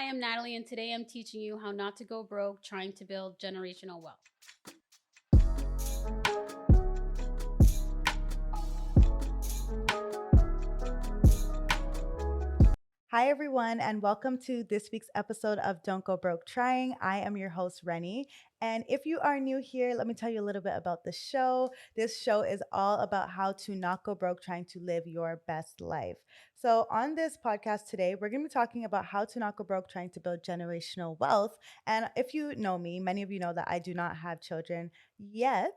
I'm Natalie, and today I'm teaching you how not to go broke trying to build generational wealth. Hi, everyone, and welcome to this week's episode of Don't Go Broke Trying. I am your host, Reni. And if you are new here, let me tell you a little bit about the show. This show is all about how to not go broke trying to live your best life. So, on this podcast today, we're going to be talking about how to not go broke trying to build generational wealth. And if you know me, many of you know that I do not have children yet,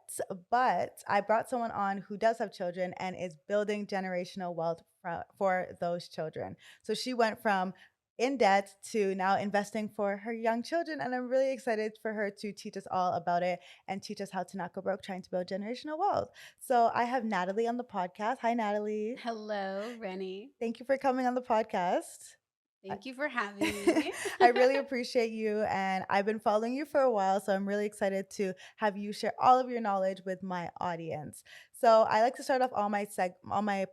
but I brought someone on who does have children and is building generational wealth for those children. So she went from in debt to now investing for her young children. And I'm really excited for her to teach us all about it and teach us how to not go broke trying to build generational wealth. So I have Natalie on the podcast. Hi, Natalie. Hello, Reni. Thank you for coming on the podcast. Thank you for having me. I really appreciate you, and I've been following you for a while, so I'm really excited to have you share all of your knowledge with my audience. So I like to start off all my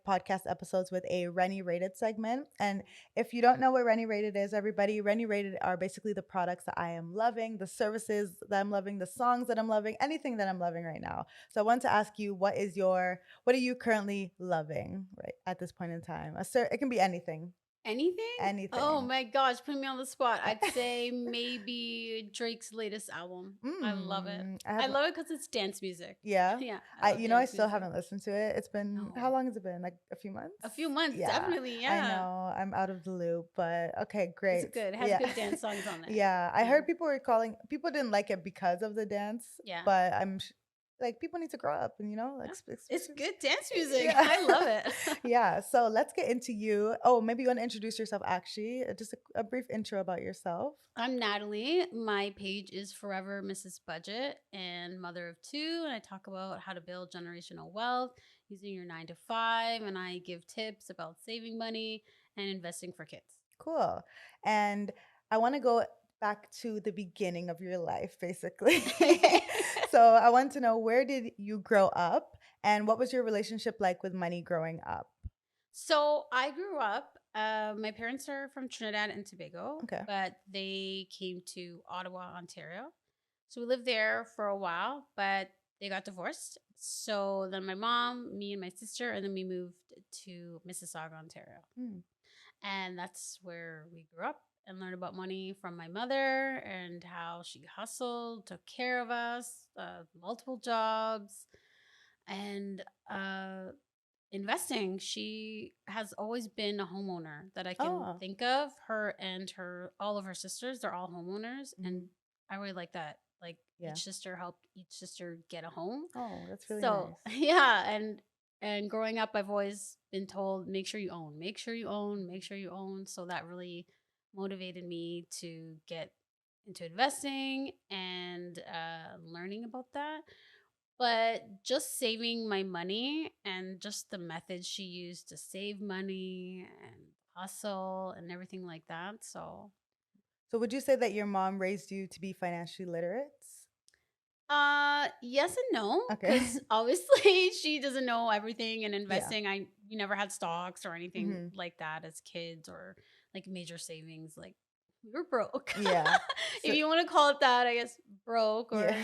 podcast episodes with a Reni Rated segment. And if you don't know what Reni Rated is, everybody, Reni Rated are basically the products that I am loving, the services that I'm loving, the songs that I'm loving, anything that I'm loving right now. So I want to ask you, what are you currently loving right at this point in time? It can be anything. Anything? Anything. Oh my gosh, putting me on the spot. I'd say maybe Drake's latest album. I love it. I love it because it's dance music. Yeah. Yeah. I still haven't listened to it. It's been, how long has it been? Like a few months? A few months, Yeah. definitely. Yeah. I know. I'm out of the loop, but okay, great. It's good. It has good dance songs on there. Yeah. I heard people didn't like it because of the dance. Yeah. But like people need to grow up and it's good dance music. Yeah. I love it. Yeah. So let's get into you. Oh, maybe you want to introduce yourself actually. Just a brief intro about yourself. I'm Natalie. My page is Forever Mrs. Budget and mother of two. And I talk about how to build generational wealth using your 9 to 5. And I give tips about saving money and investing for kids. Cool. And I want to go back to the beginning of your life, basically. So I want to know, where did you grow up and what was your relationship like with money growing up? So I grew up, my parents are from Trinidad and Tobago, but they came to Ottawa, Ontario. So we lived there for a while, but they got divorced. So then my mom, me and my sister, and then we moved to Mississauga, Ontario. And that's where we grew up and learned about money from my mother and how she hustled, took care of us, multiple jobs, and investing. She has always been a homeowner that I can think of. Her and all of her sisters, they're all homeowners. And I really like that. Like each sister helped each sister get a home. Oh, that's really nice. Yeah. And growing up, I've always been told, make sure you own, make sure you own, make sure you own. So that really motivated me to get into investing and learning about that. But just saving my money and just the methods she used to save money and hustle and everything like that. So would you say that your mom raised you to be financially literate? Yes and no. Okay. Because obviously she doesn't know everything in investing. We never had stocks or anything like that as kids, or like major savings. Like we were broke. Yeah. If you want to call it that, I guess broke, or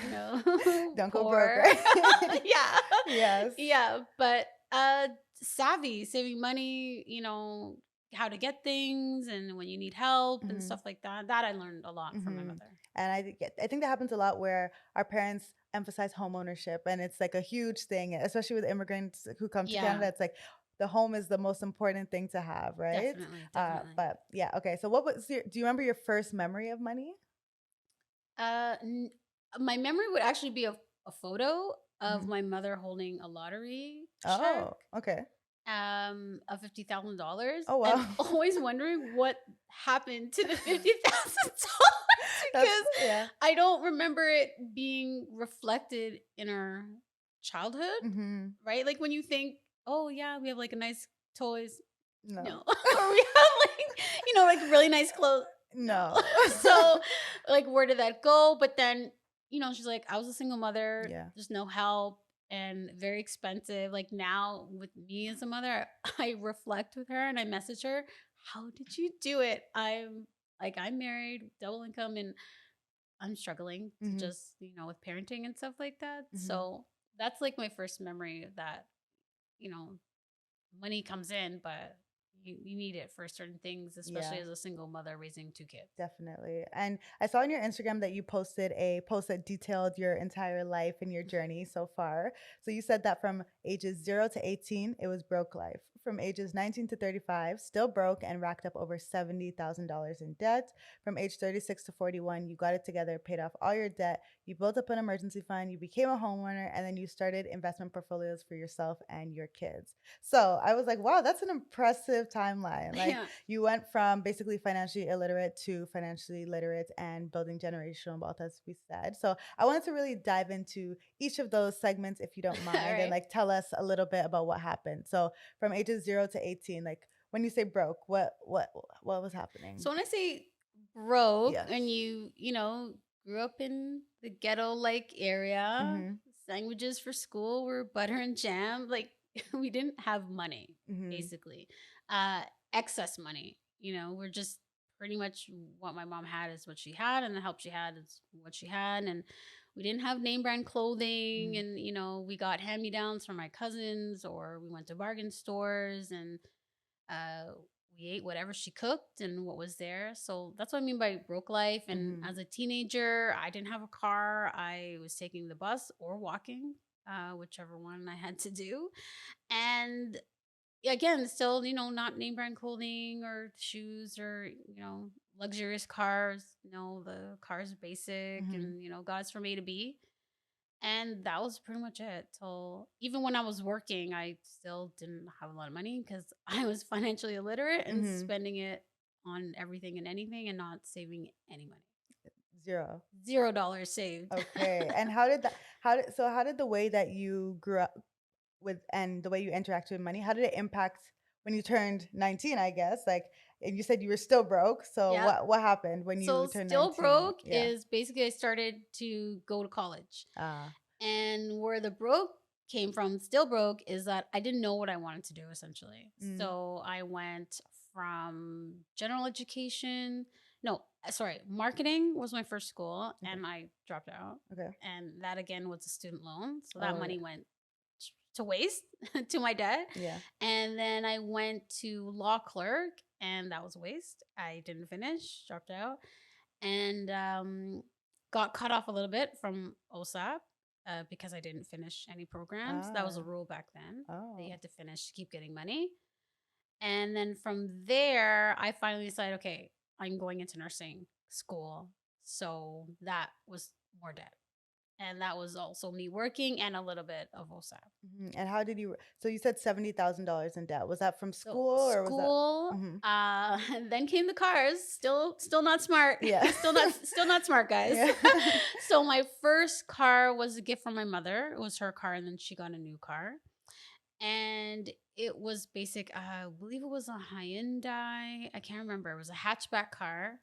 don't go broke. Right? Yeah. Yes. Yeah. But savvy, saving money, how to get things and when you need help and stuff like that. That I learned a lot from my mother. And I think that happens a lot where our parents emphasize home ownership, and it's like a huge thing, especially with immigrants who come to Canada. It's like the home is the most important thing to have, right? Definitely. But yeah, okay. So do you remember your first memory of money? My memory would actually be a photo of my mother holding a lottery check. Oh, okay. Of $50,000. Oh wow! And always wondering what happened to the $50,000 because I don't remember it being reflected in our childhood, right? Like when you think, oh yeah, we have like a nice toys. No. Or we have like really nice clothes. No. So like, where did that go? But then, she's like, I was a single mother. Yeah. There's no help and very expensive. Like now with me as a mother, I reflect with her and I message her, how did you do it? I'm Like I'm married, double income, and I'm struggling to just, with parenting and stuff like that. So that's like my first memory of that, you know, money comes in, but you need it for certain things, especially as a single mother raising 2 kids. Definitely. And I saw on your Instagram that you posted a post that detailed your entire life and your journey so far. So you said that from ages 0 to 18, it was broke life. From ages 19 to 35, still broke and racked up over $70,000 in debt. From age 36 to 41, you got it together, paid off all your debt, you built up an emergency fund, you became a homeowner, and then you started investment portfolios for yourself and your kids. So I was like, wow, that's an impressive timeline. Like you went from basically financially illiterate to financially literate and building generational wealth, as we said. So I wanted to really dive into each of those segments, if you don't mind, and like tell us a little bit about what happened. So from ages 0 to 18, like when you say broke, what was happening? So when I say broke, and you grew up in the ghetto like area, sandwiches for school were butter and jam. Like we didn't have money, basically. Excess money. We're just pretty much what my mom had is what she had, and the help she had is what she had. And we didn't have name brand clothing, and we got hand-me-downs from my cousins, or we went to bargain stores, and we ate whatever she cooked and what was there. So that's what I mean by broke life. And as a teenager, I didn't have a car. I was taking the bus or walking, whichever one I had to do. And again, still, not name brand clothing or shoes or, luxurious cars. No, the cars are basic and, God's from A to B. And that was pretty much it. Till even when I was working, I still didn't have a lot of money because I was financially illiterate and spending it on everything and anything and not saving any money. $0 saved. Okay. And how did the way that you grew up with and the way you interacted with money, how did it impact when you turned 19, I guess? Like, and you said you were still broke. So what happened when you turned 19? Still broke is basically I started to go to college. And where the broke came from, still broke, is that I didn't know what I wanted to do, essentially. So I went from general education. No, sorry, marketing was my first school, and I dropped out. Okay. And that, again, was a student loan. So that money went to waste to my debt. Yeah. And then I went to law clerk, and that was a waste. I didn't finish, dropped out, and got cut off a little bit from OSAP because I didn't finish any programs. That was a rule back then. That you had to finish to keep getting money. And then from there, I finally decided, okay, I'm going into nursing school. So that was more debt. And that was also me working and a little bit of OSAP. And how did you? So you said $70,000 in debt. Was that from school or was that? Then came the cars. Still not smart. Yeah. still not smart, guys. Yeah. So my first car was a gift from my mother. It was her car, and then she got a new car. And it was basic. I believe it was a Hyundai. I can't remember. It was a hatchback car.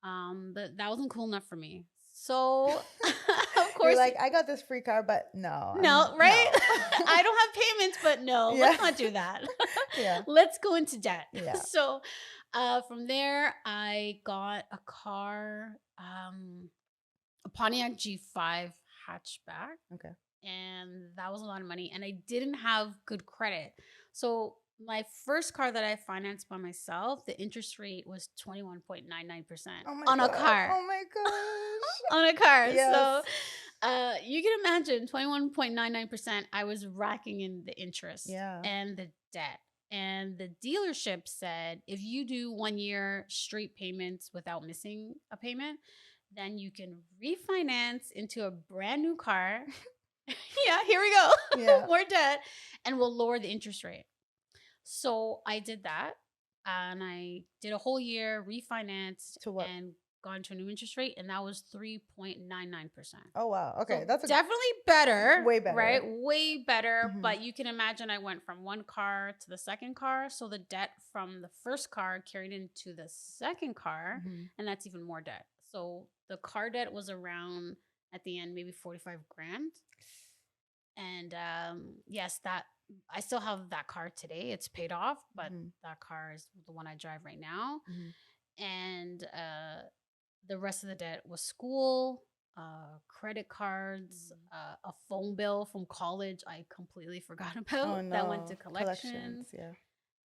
But that wasn't cool enough for me. So, of course, you're like, I got this free car, but no, right? No. I don't have payments, but no, let's not do that. Let's go into debt. Yeah. So, from there, I got a car, a Pontiac G5 hatchback. Okay. And that was a lot of money, and I didn't have good credit. So my first car that I financed by myself, the interest rate was 21.99% on a car. Oh my gosh. On a car. Yes. So you can imagine 21.99%. I was racking in the interest and the debt. And the dealership said, if you do 1 year straight payments without missing a payment, then you can refinance into a brand new car. Yeah, here we go. Yeah. More debt. And we'll lower the interest rate. So I did that, and I did a whole year, refinanced, and got into a new interest rate, and that was 3.99%. Oh, wow. Okay. So that's definitely better. Way better. Right? Way better. But you can imagine I went from one car to the second car. So the debt from the first car carried into the second car, and that's even more debt. So the car debt was around, at the end, maybe 45 grand. And yes, that I still have that car today. It's paid off, but that car is the one I drive right now. And the rest of the debt was school, credit cards, a phone bill from college I completely forgot about that went to collections. Yeah.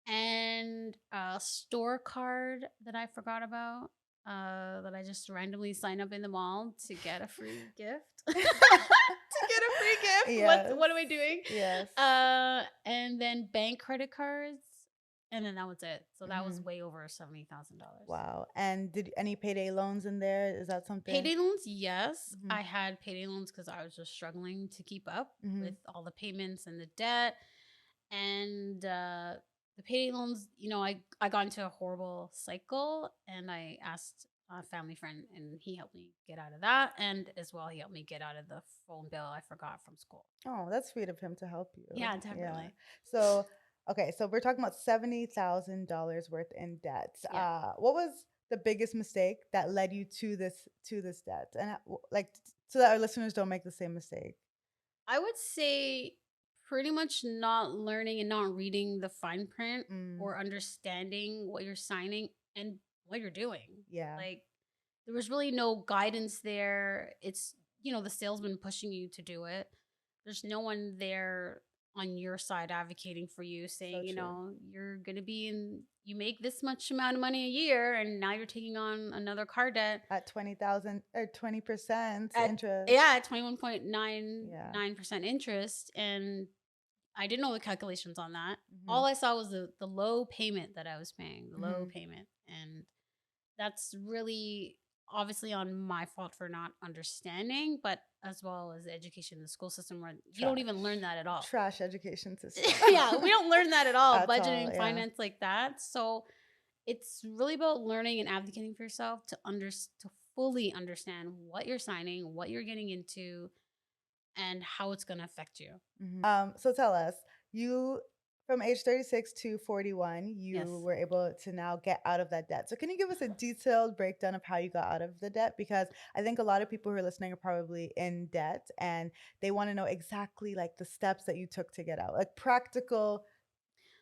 And a store card that I forgot about, that I just randomly signed up in the mall to get a free gift. To get a free gift? Yes. What am I doing? Yes. And then bank credit cards. And then that was it. So that was way over $70,000. Wow. And did any payday loans in there? Is that something? Payday loans, yes. I had payday loans because I was just struggling to keep up with all the payments and the debt. And the payday loans, you know, I got into a horrible cycle, and I asked a family friend, and he helped me get out of that. And as well, he helped me get out of the phone bill I forgot from school. Oh, that's sweet of him to help you. Yeah, definitely. Yeah. So, okay, so we're talking about $70,000 worth in debt. Yeah. What was the biggest mistake that led you to this debt, and like so that our listeners don't make the same mistake? I would say pretty much not learning and not reading the fine print or understanding what you're signing and what you're doing. Yeah. Like, there was really no guidance there. It's, you know, the salesman pushing you to do it. There's no one there on your side advocating for you, saying, you know, you're going to be you make this much amount of money a year, and now you're taking on another car debt at 20,000 or 20% interest. Yeah, at 21.99% interest. And I didn't know the calculations on that. All I saw was the low payment that I was paying, the low payment. And that's really obviously on my fault for not understanding, but as well as the education in the school system, where you don't even learn that at all. Trash education system. Yeah, we don't learn that at all. Budgeting, finance, like that. So it's really about learning and advocating for yourself to fully understand what you're signing, what you're getting into, and how it's going to affect you. So tell us, you from age 36 to 41, you were able to now get out of that debt. So can you give us a detailed breakdown of how you got out of the debt? Because I think a lot of people who are listening are probably in debt, and they want to know exactly like the steps that you took to get out, like practical,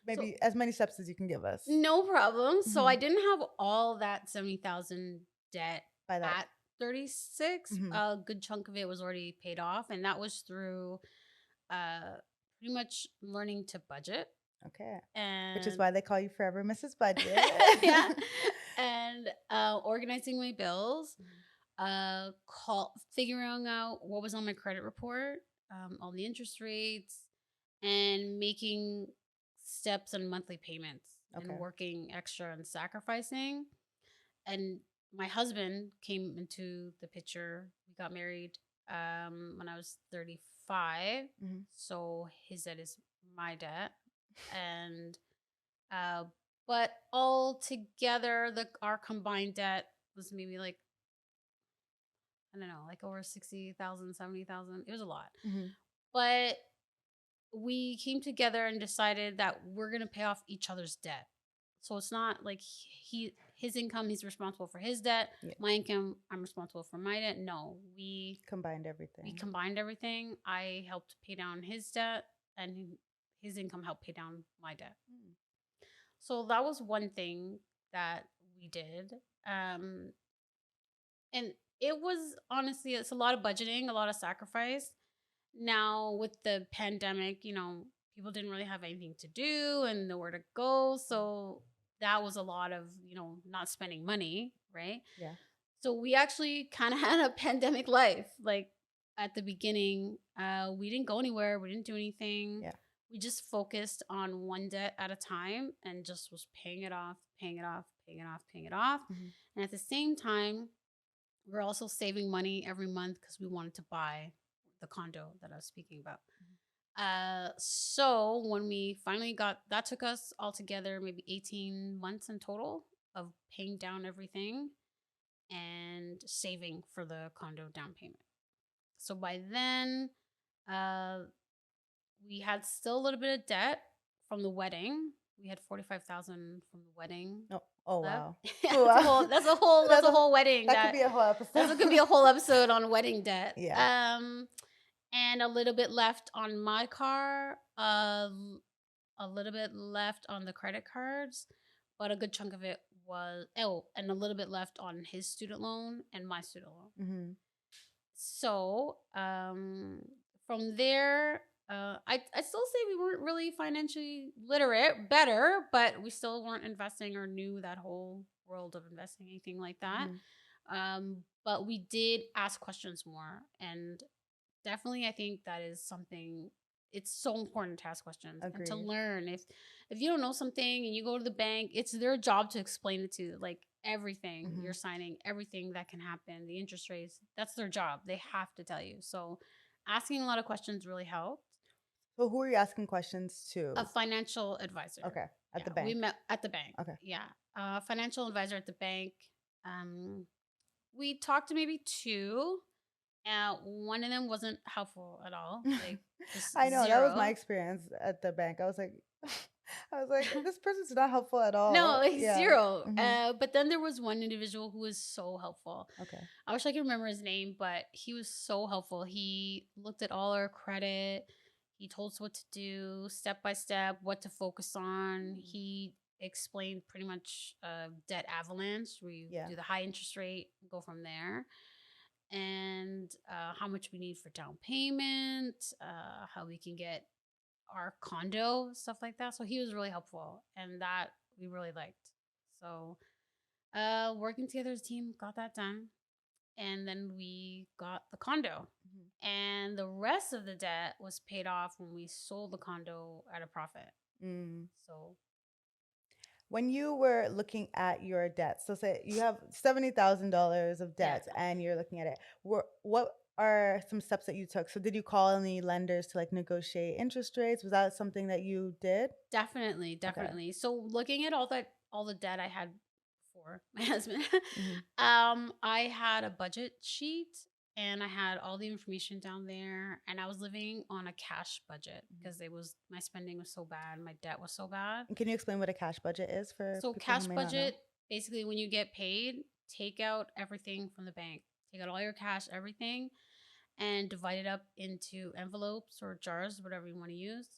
maybe as many steps as you can give us. No problem. So I didn't have all that 70,000 debt by that at 36. A good chunk of it was already paid off, and that was through pretty much learning to budget. Okay. And which is why they call you Forever Mrs. Budget. Yeah. And organizing my bills, figuring out what was on my credit report, all the interest rates, and making steps and monthly payments, and working extra and sacrificing. And my husband came into the picture. We got married when I was 35. So his debt is my debt. And but all together, our combined debt was maybe like, I don't know, like over 60,000, 70,000. It was a lot. But we came together and decided that we're going to pay off each other's debt. So it's not like his income, he's responsible for his debt. My income, I'm responsible for my debt. No, we combined everything. I helped pay down his debt, and his income helped pay down my debt. So that was one thing that we did. And it was, honestly, it's a lot of budgeting, a lot of sacrifice. Now with the pandemic, you know, people didn't really have anything to do and nowhere to go. So that was a lot of, you know, not spending money, right? Yeah. So we actually kind of had a pandemic life. Like at the beginning, we didn't go anywhere. We didn't do anything. Yeah. We just focused on one debt at a time and just was paying it off. And at the same time, we're also saving money every month because we wanted to buy the condo that I was speaking about. So when we finally that took us all together maybe 18 months in total of paying down everything and saving for the condo down payment. So by then, we had still a little bit of debt from the wedding. We had 45,000 from the wedding. Oh wow! That's a whole wedding. That could be a whole episode. That could be a whole episode on wedding debt. Yeah. And a little bit left on my car, a little bit left on the credit cards, but a good chunk of it and a little bit left on his student loan and my student loan. Mm-hmm. So from there, I still say we weren't really financially literate, better, but we still weren't investing or knew that whole world of investing, anything like that. But we did ask questions more, and definitely I think that is something. It's so important to ask questions and to learn. If you don't know something and you go to the bank, it's their job to explain it to you, like everything you're signing, everything that can happen, the interest rates. That's their job. They have to tell you. So asking a lot of questions really helped. So who are you asking questions to? A financial advisor. Okay. At the bank. We met at the bank. Okay. Yeah. Financial advisor at the bank. We talked to maybe two. One of them wasn't helpful at all. Like, just I know zero. that was my experience at the bank. I was like, this person's not helpful at all. No, like zero. But then there was one individual who was so helpful. Okay. I wish I could remember his name, but he was so helpful. He looked at all our credit. He told us what to do, step by step, what to focus on. He explained pretty much debt avalanche. We do the high interest rate, go from there. And how much we need for down payment, how we can get our condo, stuff like that. So he was really helpful, and that we really liked. So working together as a team, got that done. And then we got the condo. And the rest of the debt was paid off when we sold the condo at a profit. So when you were looking at your debt, so say you have $70,000 of debt and you're looking at it, what are some steps that you took? So did you call any lenders to like negotiate interest rates? Was that something that you did? Definitely. Okay. So looking at all the debt I had for my husband, I had a budget sheet and I had all the information down there, and I was living on a cash budget because my spending was so bad, my debt was so bad. Can you explain what a cash budget is for? So cash budget, basically when you get paid, take out everything from the bank, take out all your cash, everything, and divide it up into envelopes or jars, whatever you want to use,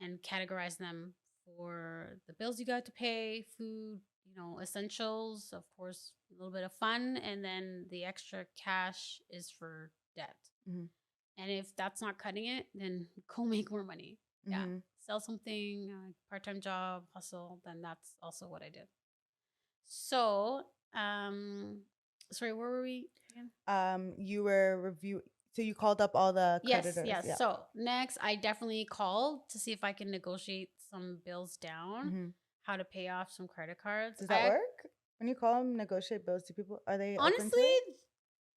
and categorize them for the bills you got to pay, food, essentials, of course, a little bit of fun, and then the extra cash is for debt. And if that's not cutting it, then go make more money. Yeah. Sell something, part-time job, hustle, then that's also what I did. So, sorry, where were we again? You were so you called up all the creditors. Yes. Yeah. So next, I definitely called to see if I can negotiate some bills down, how to pay off some credit cards. Does that work? When you call them negotiate bills to people, are they honestly,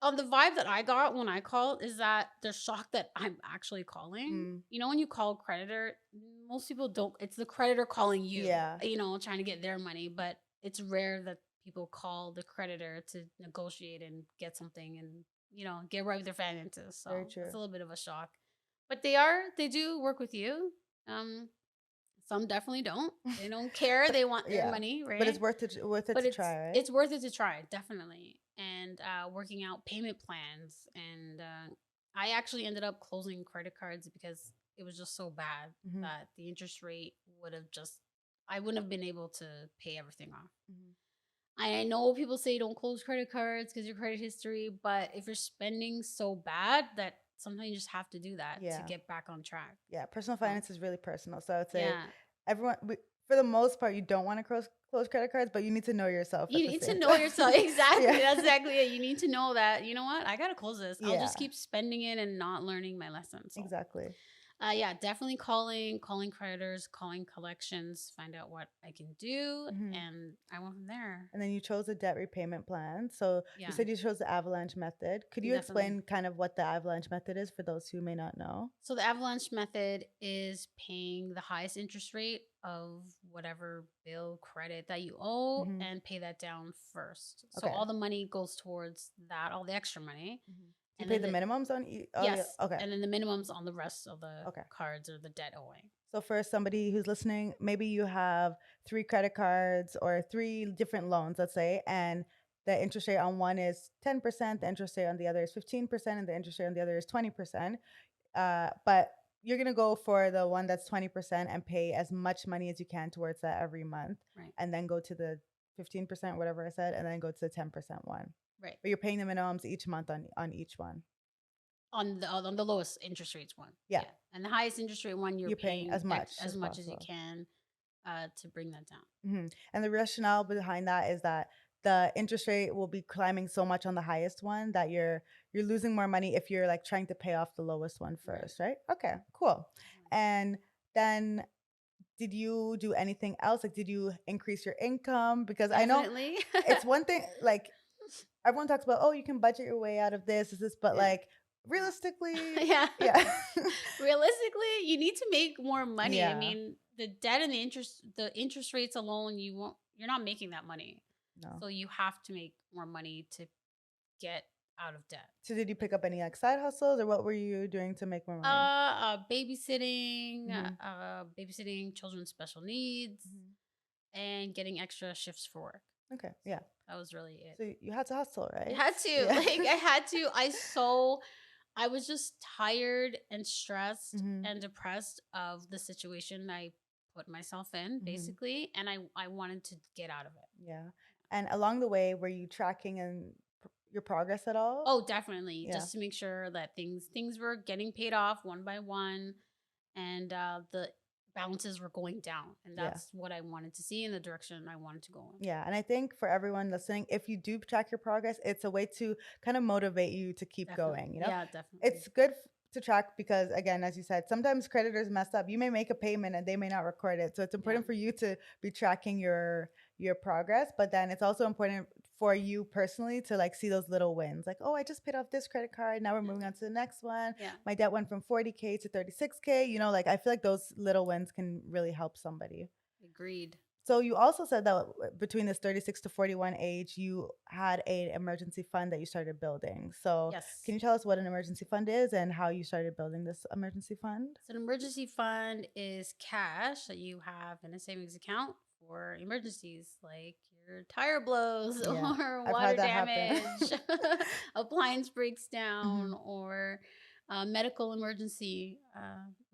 on the vibe that I got when I called is that they're shocked that I'm actually calling. When you call a creditor, most people don't. It's the creditor calling you. Yeah. Trying to get their money, but it's rare that people call the creditor to negotiate and get something and get right with their finances. So it's a little bit of a shock. But they do work with you. Some definitely don't. They don't care. They want their money, right? But it's worth it to try, right? It's worth it to try, definitely. And working out payment plans. And I actually ended up closing credit cards because it was just so bad that the interest rate I wouldn't have been able to pay everything off. I know people say don't close credit cards because your credit history, but if you're spending so bad that sometimes you just have to do that to get back on track. Yeah, personal finance is really personal. So I would say everyone, for the most part, you don't want to close credit cards, but you need to know yourself. You need to know yourself. Exactly. That's exactly it. You need to know that, you know what, I got to close this. I'll just keep spending it and not learning my lessons. So. Exactly. Definitely calling creditors, calling collections, find out what I can do, and I went from there. And then you chose a debt repayment plan. So you said you chose the avalanche method. Could you explain kind of what the avalanche method is for those who may not know? So the avalanche method is paying the highest interest rate of whatever bill, credit that you owe, and pay that down first. So all the money goes towards that, all the extra money. Do you pay the minimums on each? Yes. Okay. And then the minimums on the rest of the cards or the debt owing. So for somebody who's listening, maybe you have 3 credit cards or 3 different loans, let's say, and the interest rate on one is 10%, the interest rate on the other is 15%, and the interest rate on the other is 20%. But you're going to go for the one that's 20% and pay as much money as you can towards that every month, and then go to the 15%, whatever I said, and then go to the 10% one. Right. But you're paying the minimums each month on each one. On the lowest interest rates one. Yeah. And the highest interest rate one, you're paying as much as you can to bring that down. Mm-hmm. And the rationale behind that is that the interest rate will be climbing so much on the highest one that you're losing more money if you're like trying to pay off the lowest one first, right? Okay, cool. And then did you do anything else? Like, did you increase your income? Because Definitely. I know it's one thing, like everyone talks about, oh, you can budget your way out of this, but like realistically, realistically, you need to make more money. Yeah. I mean, the debt and the interest rates alone, you're not making that money. No. So you have to make more money to get out of debt. So did you pick up any like side hustles, or what were you doing to make more money? Babysitting, babysitting children with special needs, and getting extra shifts for work. Okay, yeah. That was really it. So you had to hustle, right? I had to. Yeah. Like, I had to. I was just tired and stressed and depressed of the situation I put myself in, basically, and I wanted to get out of it. Yeah. And along the way, were you tracking your progress at all? Oh, definitely. Just to make sure that things were getting paid off one by one, and the balances were going down, and that's what I wanted to see in the direction I wanted to go in. Yeah, and I think for everyone listening, if you do track your progress, it's a way to kind of motivate you to keep going, you know? Yeah, definitely. It's good to track because, again, as you said, sometimes creditors mess up. You may make a payment and they may not record it. So it's important for you to be tracking your progress, but then it's also important for you personally to like see those little wins. Like, oh, I just paid off this credit card. Now we're moving on to the next one. Yeah. My debt went from 40K to 36K. You know, like I feel like those little wins can really help somebody. Agreed. So you also said that between this 36 to 41 age, you had an emergency fund that you started building. So can you tell us what an emergency fund is and how you started building this emergency fund? So an emergency fund is cash that you have in a savings account for emergencies like your tire blows or water damage, appliance breaks down, or medical emergency.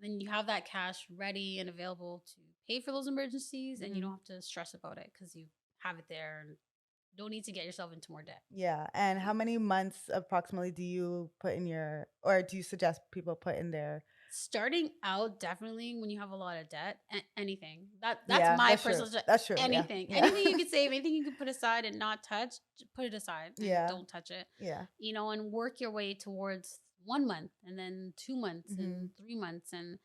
Then you have that cash ready and available to pay for those emergencies, and you don't have to stress about it because you have it there and don't need to get yourself into more debt. Yeah. And how many months approximately do you put in or do you suggest people put in there? Starting out, definitely when you have a lot of debt, anything. That's my personal. That's true. Anything, anything you could save, anything you could put aside and not touch, put it aside. And don't touch it. Yeah. You know, and work your way towards 1 month, and then 2 months, and 3 months, and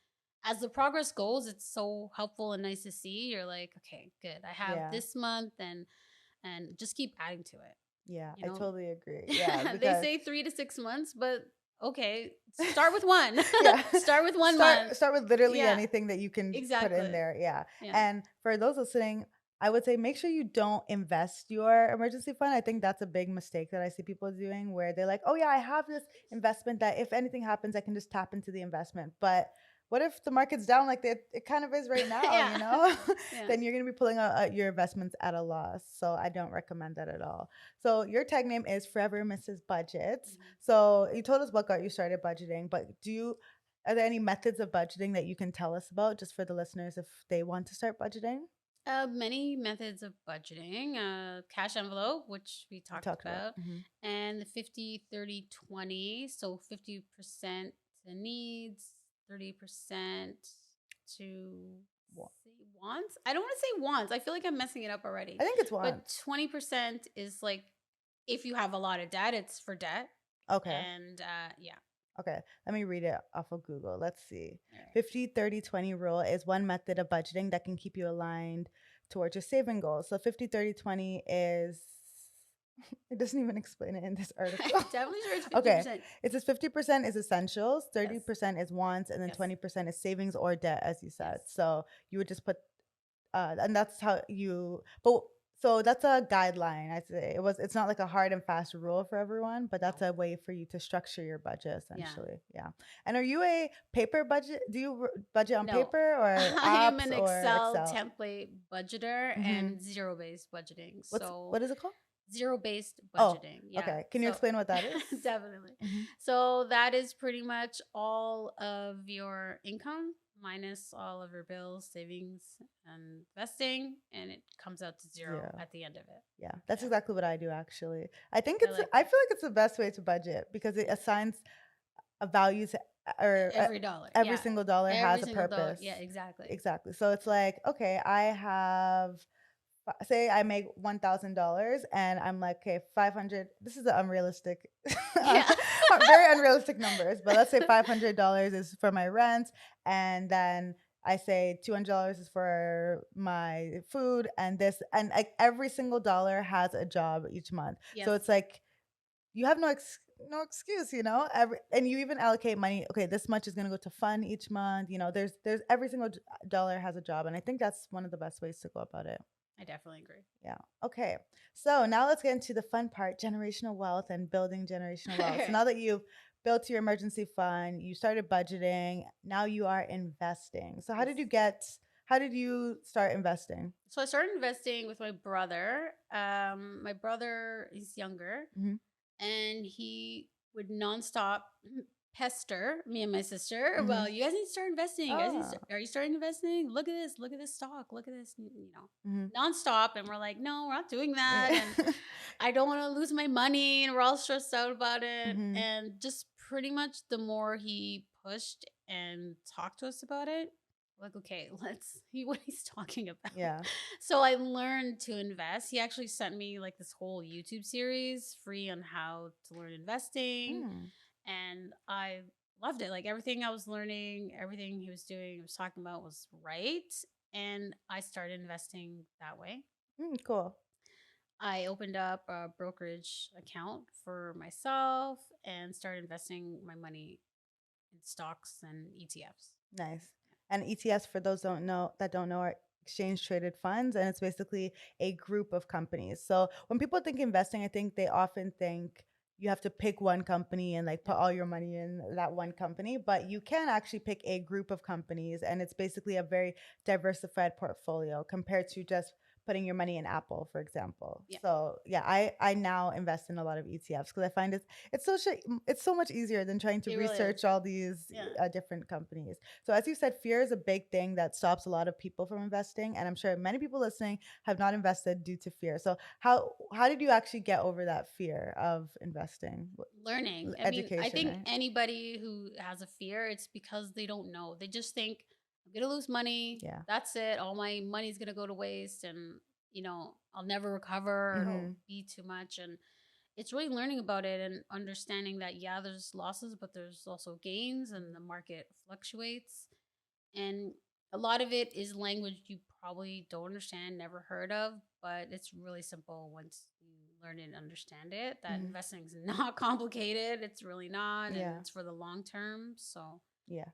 as the progress goes, it's so helpful and nice to see. You're like, okay, good. I have this month, and just keep adding to it. Yeah, I totally agree. Yeah, they say 3 to 6 months, but okay, start with one. Start with 1 month. Start with literally anything that you can put in there. Yeah. And for those listening, I would say make sure you don't invest your emergency fund. I think that's a big mistake that I see people doing where they're like, oh yeah, I have this investment that if anything happens, I can just tap into the investment. But what if the market's down like it kind of is right now, you know? Then you're going to be pulling out your investments at a loss. So I don't recommend that at all. So your tag name is Forever Mrs. Budgets. So you told us what got you started budgeting, but are there any methods of budgeting that you can tell us about just for the listeners if they want to start budgeting? Many methods of budgeting. Cash envelope, which we talked about. And the 50-30-20. So 50% to needs, 30% to wants. I don't want to say wants. I feel like I'm messing it up already. I think it's wants. But 20% is like if you have a lot of debt, it's for debt. Okay. And Okay, let me read it off of Google. Let's see. 50-30-20 rule is one method of budgeting that can keep you aligned towards your saving goals. So 50-30-20 is, it doesn't even explain it in this article. Definitely sure it's 50%. Okay, it says 50% is essentials, 30% is wants, and then 20% is savings or debt, as you said. So you would just put, and that's how so that's a guideline. I'd say it's not like a hard and fast rule for everyone, but that's a way for you to structure your budget essentially. Yeah. And are you a paper budget? Do you budget on paper or apps I am an Excel template budgeter and zero-based budgeting. What is it called? Zero-based budgeting. Okay. Can you explain what that is? Definitely. So that is pretty much all of your income minus all of your bills, savings, and investing, and it comes out to zero at the end of it. Yeah, that's exactly what I do, actually. I think I feel like it's the best way to budget because it assigns a value to every dollar. Every single dollar has a purpose. Yeah, exactly. Exactly. So it's like, okay, I have, say I make $1,000 and I'm like, okay, 500, this is an unrealistic, very unrealistic numbers, but let's say $500 is for my rent. And then I say $200 is for my food and this, and like every single dollar has a job each month. Yes. So it's like, you have no excuse, and you even allocate money. Okay, this much is going to go to fund each month. There's every single dollar has a job, and I think that's one of the best ways to go about it. I definitely agree. Yeah. Okay. So now let's get into the fun part: generational wealth and building generational wealth. So now that you've built your emergency fund, you started budgeting. Now you are investing. So how did you start investing? So I started investing with my brother. My brother is younger. Mm-hmm. And he would nonstop pester me and my sister. Mm-hmm. Well, you guys need to start investing. Are you starting investing? Look at this stock. Look at this, mm-hmm. nonstop. And we're like, no, we're not doing that. And I don't want to lose my money. And we're all stressed out about it. Mm-hmm. And just pretty much the more he pushed and talked to us about it, like, okay, let's see what he's talking about. Yeah. So I learned to invest. He actually sent me like this whole YouTube series free on how to learn investing. And I loved it. Like everything I was learning, everything he was talking about was right. And I started investing that way. Cool. I opened up a brokerage account for myself and started investing my money in stocks and ETFs. Nice. And ETFs, for those that don't know, are exchange traded funds, and it's basically a group of companies. So when people think investing, I think they often think you have to pick one company and like put all your money in that one company, but you can actually pick a group of companies, and it's basically a very diversified portfolio compared to just putting your money in Apple, for example. Yeah. So yeah, I now invest in a lot of ETFs because I find it's so much easier than trying to research all these different companies. So as you said, fear is a big thing that stops a lot of people from investing, and I'm sure many people listening have not invested due to fear. So how did you actually get over that fear of investing? Learning, education. I think anybody who has a fear, it's because they don't know. They just think, I'm gonna lose money. Yeah, that's it. All my money's gonna go to waste, and I'll never recover. Mm-hmm. It'll be too much, and it's really learning about it and understanding that there's losses, but there's also gains, and the market fluctuates, and a lot of it is language you probably don't understand, never heard of, but it's really simple once you learn it and understand it. That investing is not complicated. It's really not, and it's for the long term. So yeah.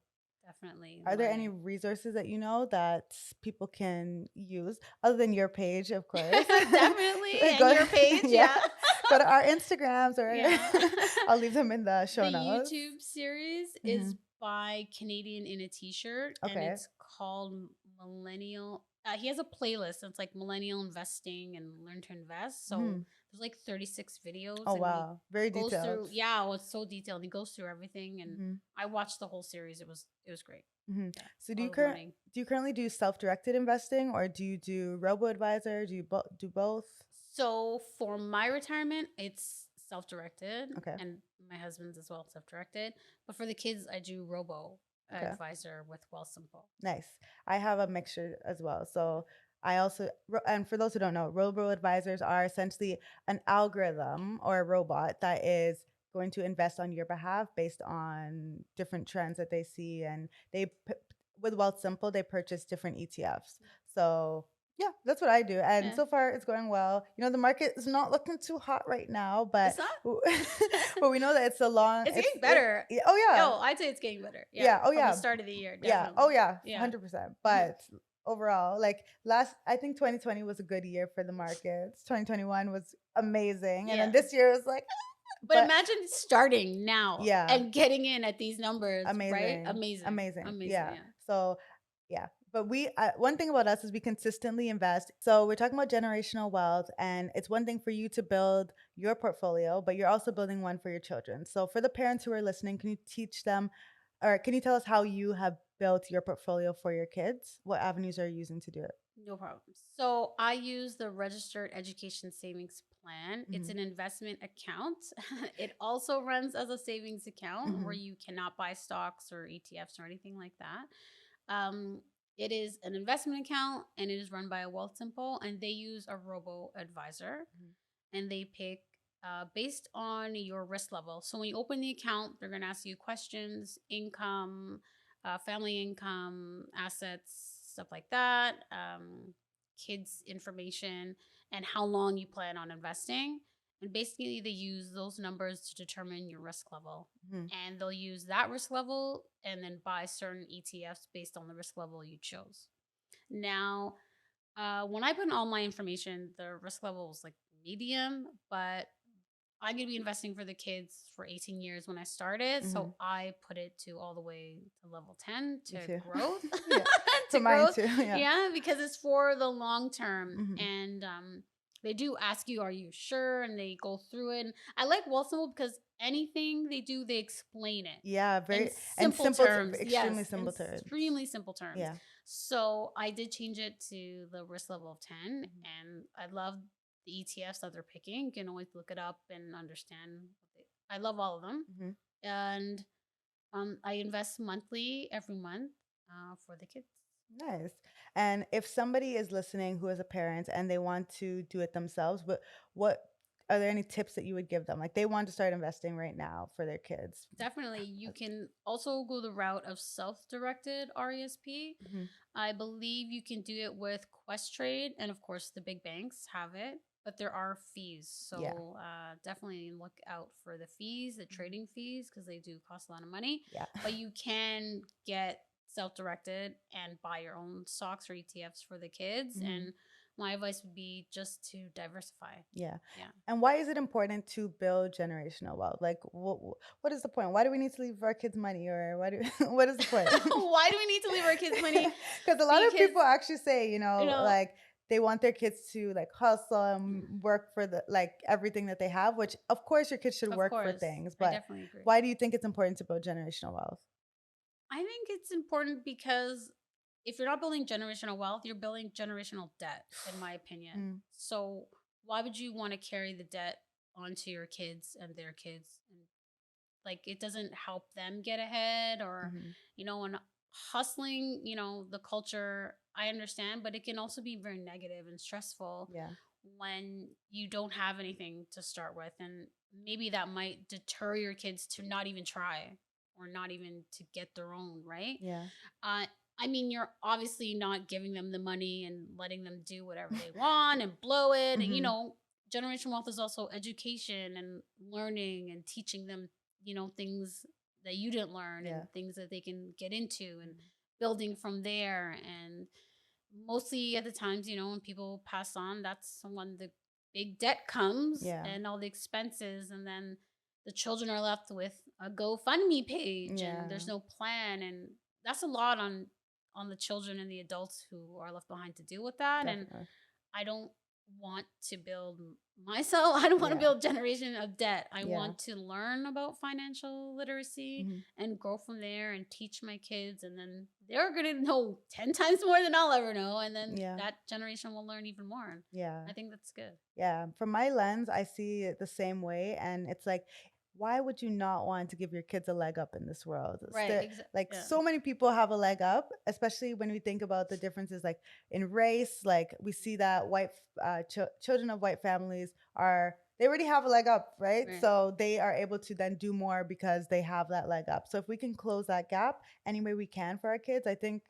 Definitely. Are there any resources that that people can use other than your page, of course? Definitely. And your page, yeah. Go to our Instagrams or I'll leave them in the show notes. The YouTube series is by Canadian in a T-shirt. Okay. And it's called Millennial. He has a playlist. And it's like Millennial Investing and Learn to Invest. So there's like 36 videos. Oh, wow. Very detailed. It's so detailed. He goes through everything. And I watched the whole series. It was great. Yeah, so do you currently do self-directed investing, or do you do robo-advisor? Do you do both? So for my retirement, it's self-directed. Okay. And my husband's as well self-directed. But for the kids, I do robo-advisor with Wealthsimple. Nice. I have a mixture as well. So I also, and for those who don't know, robo-advisors are essentially an algorithm or a robot that is going to invest on your behalf based on different trends that they see. And with Wealthsimple, they purchase different ETFs. So yeah, that's what I do. And so far it's going well. The market is not looking too hot right now, but but we know that it's getting better. Oh yeah. No, I'd say it's getting better. Yeah. Oh yeah. From the start of the year. Definitely. Yeah. Oh yeah. 100%. But overall, I think 2020 was a good year for the markets. 2021 was amazing. And then this year was like, but imagine starting now and getting in at these numbers. Amazing. Right? Amazing. Yeah. So yeah. But one thing about us is we consistently invest. So we're talking about generational wealth, and it's one thing for you to build your portfolio, but you're also building one for your children. So for the parents who are listening, can you teach them, or can you tell us how you have built your portfolio for your kids? What avenues are you using to do it? No problem. So I use the Registered Education Savings Plan. It's an investment account. It also runs as a savings account where you cannot buy stocks or ETFs or anything like that. It is an investment account and it is run by a Wealthsimple, and they use a robo advisor, and they pick based on your risk level. So when you open the account, they're going to ask you questions, income, family income, assets, stuff like that, kids information, and how long you plan on investing. And basically, they use those numbers to determine your risk level. And they'll use that risk level and then buy certain ETFs based on the risk level you chose. Now, when I put in all my information, the risk level was like medium, but I'm going to be investing for the kids for 18 years when I started. So I put it to all the way to level 10 to growth. To mine too. Yeah, because it's for the long term. And they do ask you, are you sure? And they go through it. And I like Wealthsimple because anything they do, they explain it. Yeah, very simple terms. Extremely simple terms. Extremely simple terms. Yeah. So I did change it to the risk level of 10, and I love the ETFs that they're picking. You can always look it up and understand. I love all of them. And I invest monthly every month for the kids. Nice. And if somebody is listening who is a parent and they want to do it themselves, what are there any tips that you would give them? Like they want to start investing right now for their kids. Definitely. You can also go the route of self-directed RESP. I believe you can do it with Questrade, and of course the big banks have it, but there are fees. So definitely look out for the fees, the trading fees, because they do cost a lot of money. But you can get self-directed and buy your own stocks or ETFs for the kids. And my advice would be just to diversify. Yeah. And why is it important to build generational wealth? Like, what is the point? Why do we need to leave our kids money, or what is the point? Why do we need to leave our kids money? Because a lot of people actually say, like they want their kids to like hustle and work for everything that they have, which of course your kids should work for things. But why do you think it's important to build generational wealth? I think it's important because if you're not building generational wealth, you're building generational debt, in my opinion. So why would you want to carry the debt onto your kids and their kids? And like, it doesn't help them get ahead, or, and hustling, the culture, I understand, but it can also be very negative and stressful when you don't have anything to start with. And maybe that might deter your kids to not even try, or not even to get their own, right? I mean, you're obviously not giving them the money and letting them do whatever they want and blow it. And, generational wealth is also education and learning and teaching them, things that you didn't learn and things that they can get into and building from there. And mostly at the times, when people pass on, that's when the big debt comes and all the expenses. And then the children are left with a GoFundMe page and there's no plan. And that's a lot on the children and the adults who are left behind to deal with that. Definitely. And I don't want to build myself. I don't want to build a generation of debt. I want to learn about financial literacy and grow from there and teach my kids. And then they're going to know 10 times more than I'll ever know. And then that generation will learn even more. I think that's good. Yeah. From my lens, I see it the same way. And it's like, why would you not want to give your kids a leg up in this world? Right. So many people have a leg up, especially when we think about the differences like in race. Like we see that white children of white families they already have a leg up, right? So they are able to then do more because they have that leg up. So if we can close that gap any way we can for our kids, I think,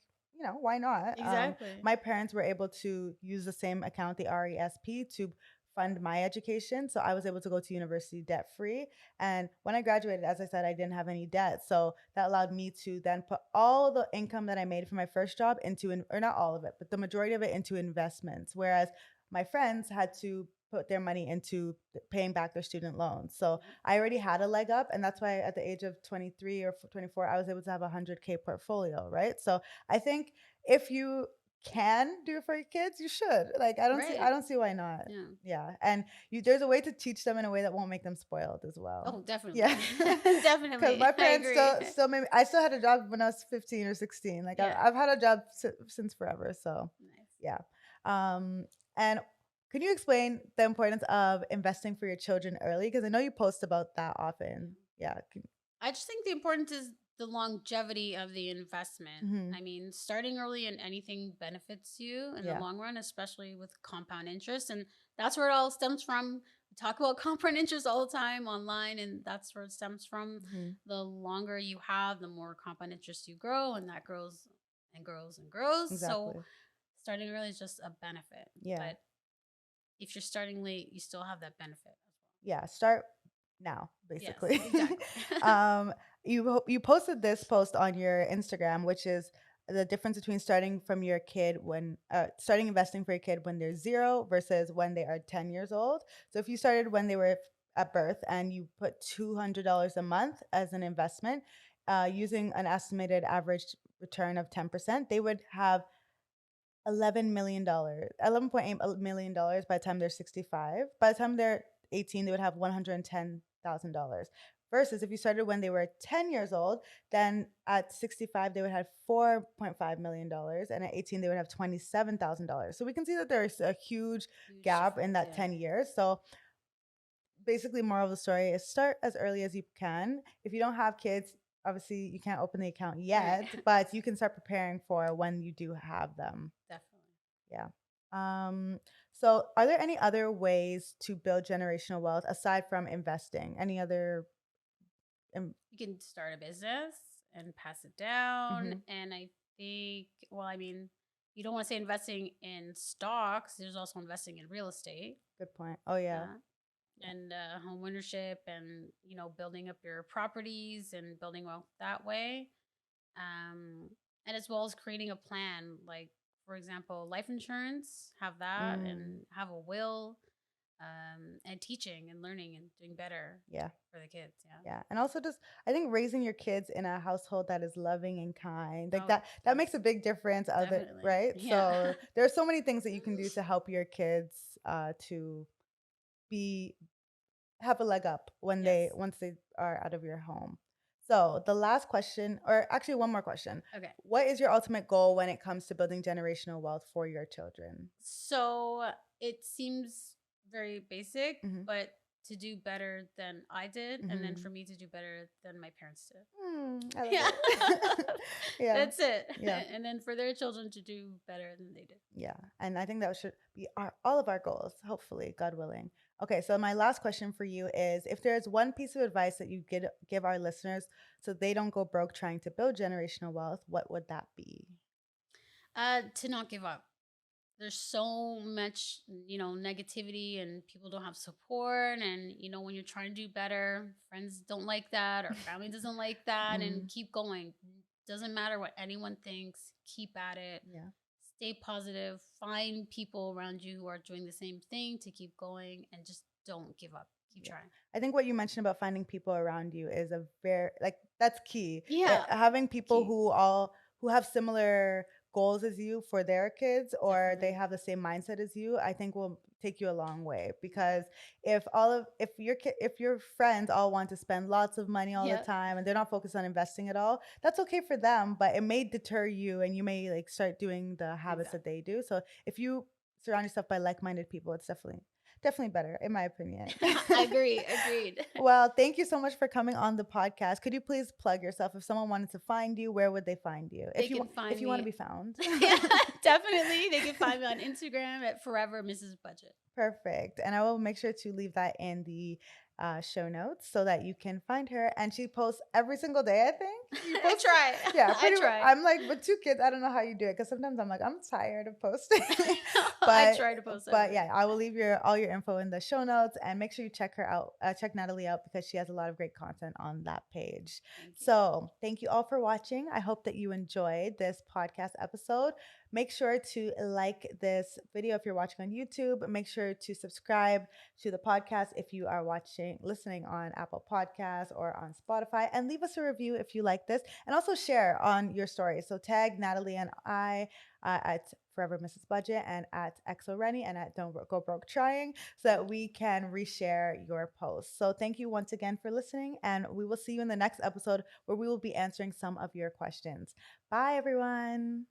why not? Exactly. My parents were able to use the same account, the RESP, to fund my education. So I was able to go to university debt free. And when I graduated, as I said, I didn't have any debt. So that allowed me to then put all the income that I made from my first job or not all of it, but the majority of it into investments. Whereas my friends had to put their money into paying back their student loans. So I already had a leg up. And that's why at the age of 23 or 24, I was able to have a 100K portfolio, right? So I think if you can do it for your kids, you should. Like I don't see why not. Yeah. Yeah. And there's a way to teach them in a way that won't make them spoiled as well. Oh, definitely. Yeah. Definitely. Because my parents I still made me, I still had a job when I was 15 or 16. Like Yeah. I've had a job since forever. So Nice. yeah. And can you explain the importance of investing for your children early? Because I know you post about that often. Yeah. I just think the importance is the longevity of the investment. Mhm. I mean, starting early in anything benefits you in the Yeah. long run, especially with compound interest. And that's where it all stems from. We talk about compound interest all the time online, and that's where it stems from. Mhm. The longer you have, the more compound interest you grow, and that grows and grows and grows. Exactly. So starting early is just a benefit. Yeah. But if you're starting late, you still have that benefit as well. Yeah, start now, basically. Yes, exactly. You posted this post on your Instagram, which is the difference between starting from your kid when starting investing for your kid when they're 0 versus when they are 10 years old. So if you started when they were at birth and you put $200 a month as an investment, using an estimated average return of 10%, they would have $11.8 million by the time they're 65. By the time they're 18, they would have $110,000. Versus if you started when they were 10 years old, then at 65, they would have $4.5 million. And at 18, they would have $27,000. So we can see that there's a huge gap in that 10 years. So basically, moral of the story is start as early as you can. If you don't have kids, obviously you can't open the account yet, but you can start preparing for when you do have them. Definitely. Yeah. So are there any other ways to build generational wealth aside from investing? Any other You can start a business and pass it down. And I think, well, I mean, you don't want to say investing in stocks. There's also investing in real estate. Good point. Oh, yeah. And home ownership and, building up your properties and building wealth that way. And as well as creating a plan, like, for example, life insurance, have that and have a will. And teaching and learning and doing better for the kids. Yeah. And also just I think raising your kids in a household that is loving and kind, like that makes a big difference right? Yeah. So there are so many things that you can do to help your kids to have a leg up when once they are out of your home. So the last question, or actually one more question. Okay. What is your ultimate goal when it comes to building generational wealth for your children? So it seems very basic, but to do better than I did, and then for me to do better than my parents did. I love it. Yeah, that's it. Yeah, and then for their children to do better than they did. Yeah, and I think that should be all of our goals, hopefully, God willing. Okay, so my last question for you is: if there's one piece of advice that you give our listeners so they don't go broke trying to build generational wealth, what would that be? To not give up. There's so much, negativity and people don't have support. And, when you're trying to do better, friends don't like that or family doesn't like that. And keep going. Doesn't matter what anyone thinks. Keep at it. Yeah. Stay positive. Find people around you who are doing the same thing to keep going and just don't give up. Keep trying. I think what you mentioned about finding people around you is that's key. Yeah. Having people who have similar goals as you for their kids or they have the same mindset as you, I think will take you a long way. Because if your friends all want to spend lots of money all the time and they're not focused on investing at all, that's okay for them, but it may deter you and you may start doing the habits that they do. So if you surround yourself by like-minded people, it's definitely better, in my opinion. Agreed. Well, thank you so much for coming on the podcast. Could you please plug yourself? If someone wanted to find you, where would they find you? If you want to be found. Yeah, definitely. They can find me on Instagram at Forever Mrs. Budget. Perfect. And I will make sure to leave that in the show notes so that you can find her. And she posts every single day, I think. I try. Yeah, I try. I'm like, with 2 kids, I don't know how you do it because sometimes I'm like, I'm tired of posting. But I try to post. But yeah, I will leave all your info in the show notes and make sure you check her out. Check Nathalie out because she has a lot of great content on that page. So thank you all for watching. I hope that you enjoyed this podcast episode. Make sure to like this video if you're watching on YouTube. Make sure to subscribe to the podcast if you are listening on Apple Podcasts or on Spotify, and leave us a review if you like this, and also share on your stories. So tag Nathalie and I at Forever Mrs. Budget and at Exo Reni and at Don't Go Broke Trying so that we can reshare your posts. So thank you once again for listening, and we will see you in the next episode where we will be answering some of your questions. Bye, everyone.